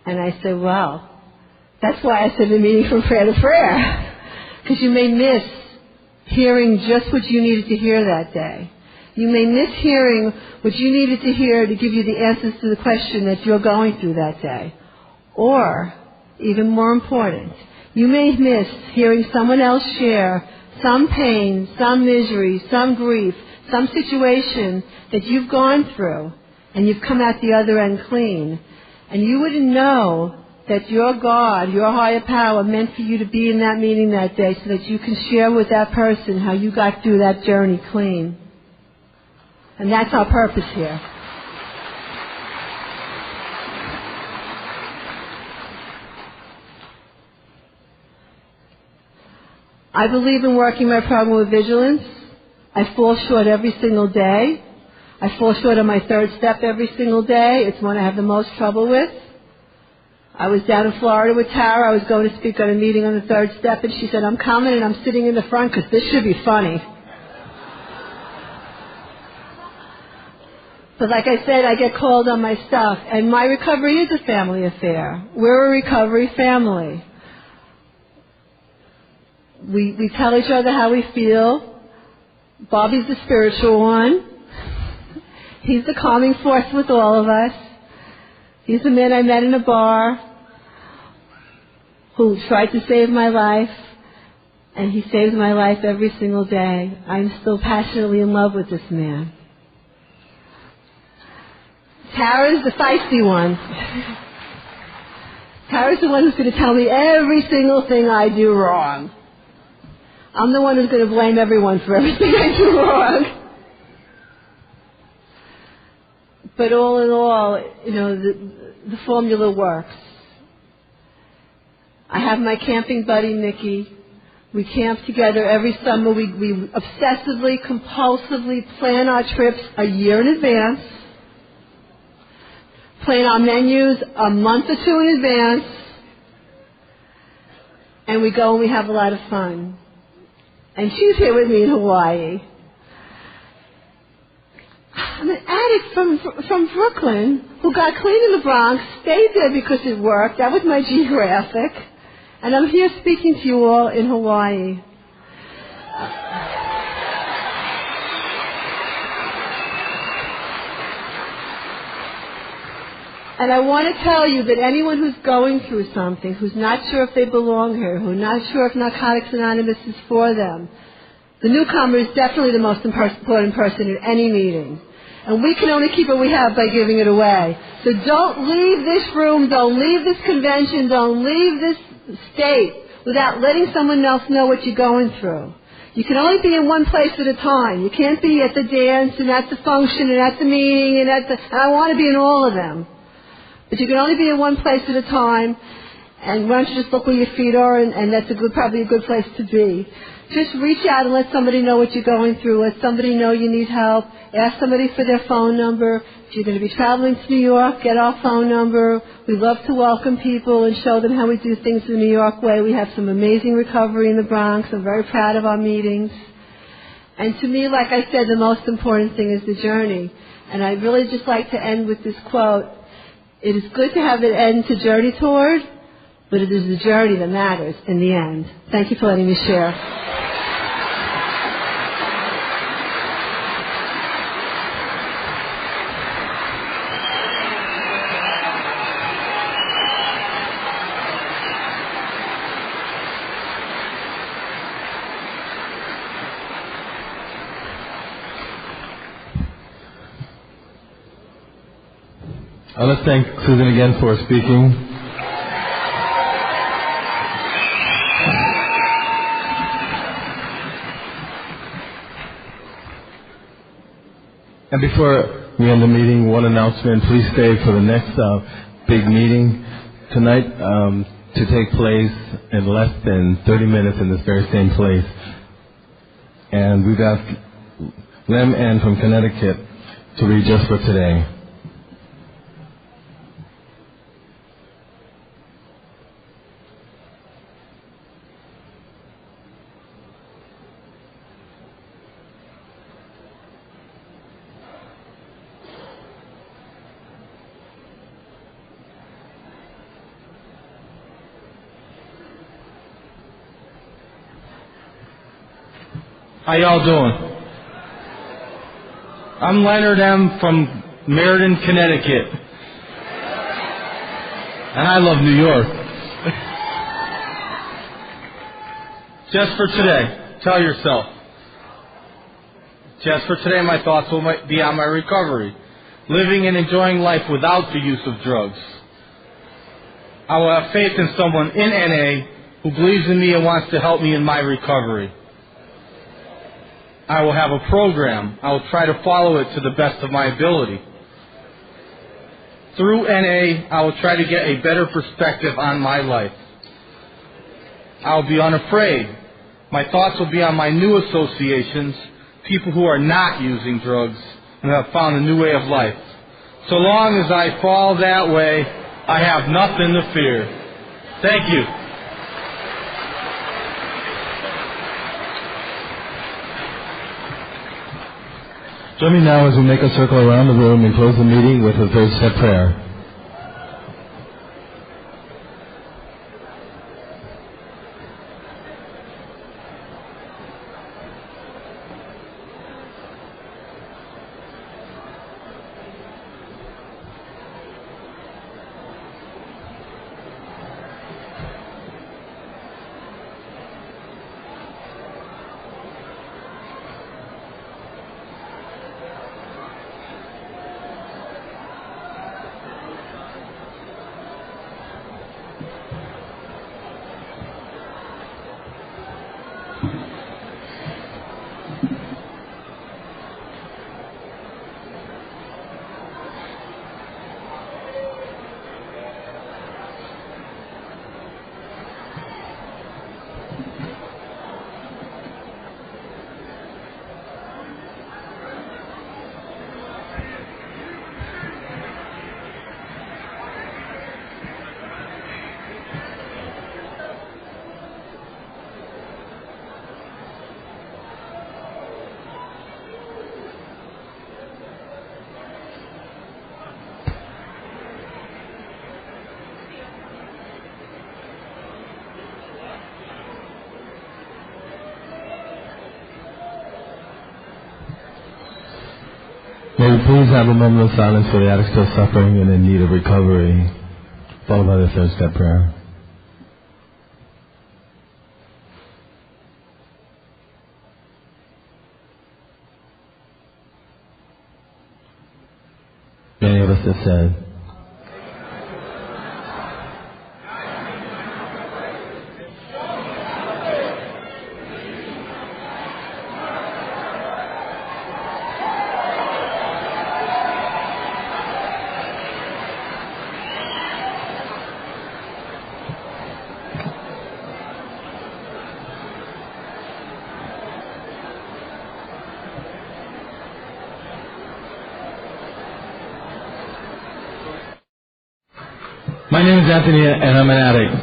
And I said, well, that's why I said the meeting from prayer to prayer. Because you may miss hearing just what you needed to hear that day. You may miss hearing what you needed to hear to give you the answers to the question that you're going through that day. Or, even more important, you may miss hearing someone else share some pain, some misery, some grief, some situation that you've gone through, and you've come out the other end clean. And you wouldn't know that your God, your higher power, meant for you to be in that meeting that day so that you can share with that person how you got through that journey clean. And that's our purpose here. I believe in working my problem with vigilance. I fall short every single day. I fall short on my third step every single day. It's one I have the most trouble with. I was down in Florida with Tara. I was going to speak at a meeting on the third step, and she said, I'm coming, and I'm sitting in the front because this should be funny. But like I said, I get called on my stuff, and my recovery is a family affair. We're a recovery family. We tell each other how we feel. Bobby's the spiritual one. He's the calming force with all of us. He's the man I met in a bar who tried to save my life, and he saves my life every single day. I'm still passionately in love with this man. Tara's the feisty one. Tara's the one who's going to tell me every single thing I do wrong. I'm the one who's going to blame everyone for everything I do wrong. But all in all, you know, the formula works. I have my camping buddy, Mickey. We camp together every summer. We obsessively, compulsively plan our trips a year in advance. plan our menus a month or two in advance, and we go and we have a lot of fun. And she's here with me in Hawaii. I'm an addict from Brooklyn who got clean in the Bronx, stayed there because it worked. That was my geographic. And I'm here speaking to you all in Hawaii. And I want to tell you that anyone who's going through something, who's not sure if they belong here, who's not sure if Narcotics Anonymous is for them, the newcomer is definitely the most important person at any meeting. And we can only keep what we have by giving it away. So don't leave this room, don't leave this convention, don't leave this state without letting someone else know what you're going through. You can only be in one place at a time. You can't be at the dance and at the function and at the meeting and and I want to be in all of them. But you can only be in one place at a time, and why don't you just look where your feet are, and that's probably a good place to be. Just reach out and let somebody know what you're going through. Let somebody know you need help. Ask somebody for their phone number. If you're going to be traveling to New York, get our phone number. We love to welcome people and show them how we do things the New York way. We have some amazing recovery in the Bronx. I'm very proud of our meetings. And to me, like I said, the most important thing is the journey. And I'd really just like to end with this quote. It is good to have an end to journey toward, but it is the journey that matters in the end. Thank you for letting me share. Let's thank Susan again for speaking. And before we end the meeting, one announcement. Please stay for the next big meeting tonight to take place in less than 30 minutes in this very same place. And we've asked Lem Ann from Connecticut to read just for today. How y'all doing? I'm Leonard M. from Meriden, Connecticut. And I love New York. Just for today, tell yourself. Just for today, my thoughts will be on my recovery. Living and enjoying life without the use of drugs. I will have faith in someone in NA who believes in me and wants to help me in my recovery. I will have a program. I will try to follow it to the best of my ability. Through NA, I will try to get a better perspective on my life. I will be unafraid. My thoughts will be on my new associations, people who are not using drugs and have found a new way of life. So long as I fall that way, I have nothing to fear. Thank you. Join me now as we make a circle around the room and close the meeting with a third step prayer. please have a moment of silence for the addict still suffering and in need of recovery, followed by the third step prayer. Many of us have said, my name is Anthony and I'm an addict.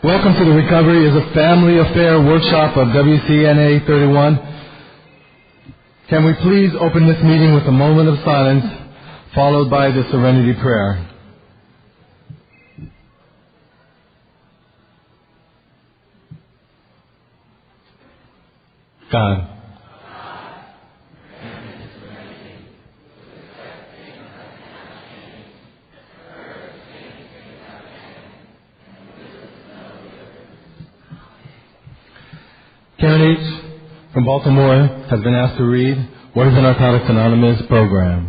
Welcome to the Recovery is a Family Affair workshop of WCNA 31. Can we please open this meeting with a moment of silence, followed by the Serenity Prayer. God, Karen H. from Baltimore has been asked to read, "What is the Narcotics Anonymous program?"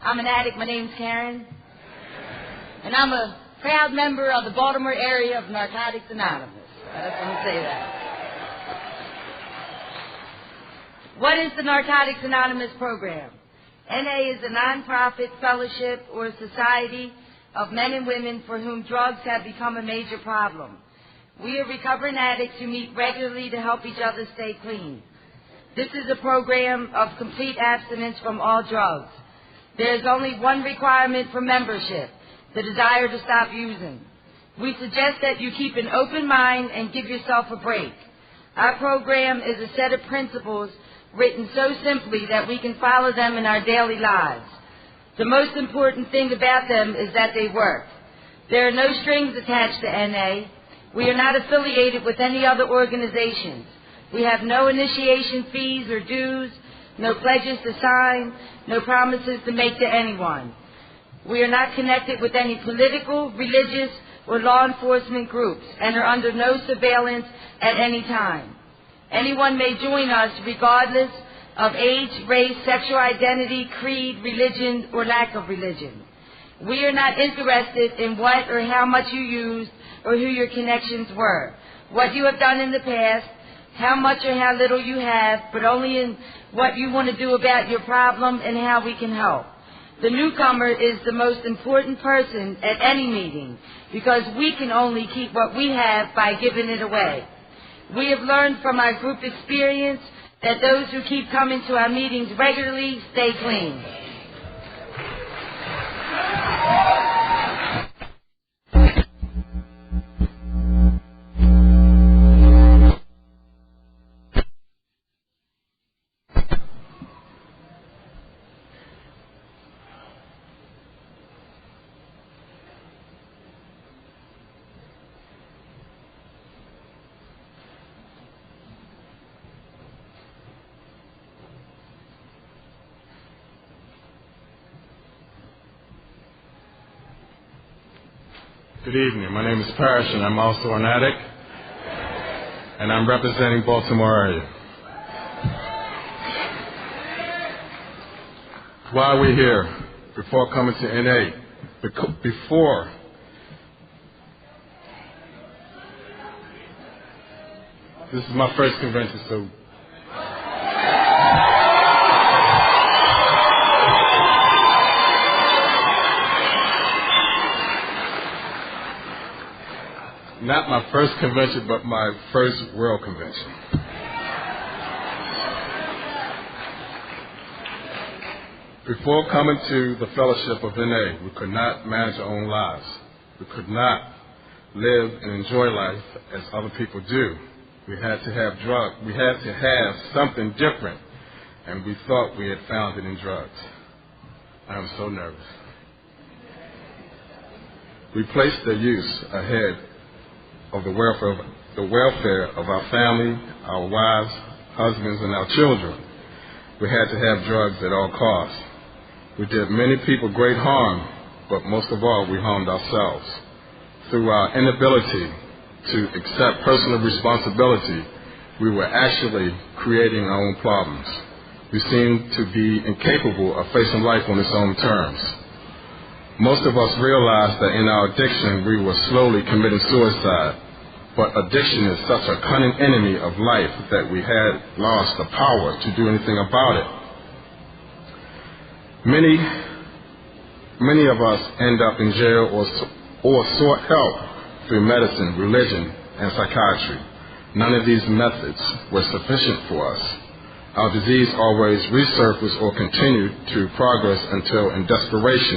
I'm an addict. My name's Karen. And I'm a proud member of the Baltimore area of Narcotics Anonymous. I just want to say that. What is the Narcotics Anonymous program? NA is a nonprofit fellowship or society of men and women for whom drugs have become a major problem. We are recovering addicts who meet regularly to help each other stay clean. This is a program of complete abstinence from all drugs. There is only one requirement for membership, the desire to stop using. We suggest that you keep an open mind and give yourself a break. Our program is a set of principles written so simply that we can follow them in our daily lives. The most important thing about them is that they work. There are no strings attached to NA. We are not affiliated with any other organizations. We have no initiation fees or dues, no pledges to sign, no promises to make to anyone. We are not connected with any political, religious, or law enforcement groups and are under no surveillance at any time. Anyone may join us regardless of age, race, sexual identity, creed, religion, or lack of religion. We are not interested in what or how much you used or who your connections were, what you have done in the past, how much or how little you have, but only in what you want to do about your problem and how we can help. The newcomer is the most important person at any meeting because we can only keep what we have by giving it away. We have learned from our group experience that those who keep coming to our meetings regularly stay clean. Good evening. My name is Parrish, and I'm also an addict, and I'm representing Baltimore area. Why are we here? Before coming to NA, before this is my first convention, so not my first convention, but my first world convention. Before coming to the fellowship of NA, we could not manage our own lives. We could not live and enjoy life as other people do. We had to have drugs. We had to have something different, and we thought we had found it in drugs. I am so nervous. We placed their use ahead of the welfare of our family, our wives, husbands, and our children. We had to have drugs at all costs. We did many people great harm, but most of all, we harmed ourselves. Through our inability to accept personal responsibility, we were actually creating our own problems. We seemed to be incapable of facing life on its own terms. Most of us realized that in our addiction, we were slowly committing suicide. But addiction is such a cunning enemy of life that we had lost the power to do anything about it. Many of us end up in jail or sought help through medicine, religion, and psychiatry. None of these methods were sufficient for us. Our disease always resurfaced or continued to progress until, in desperation,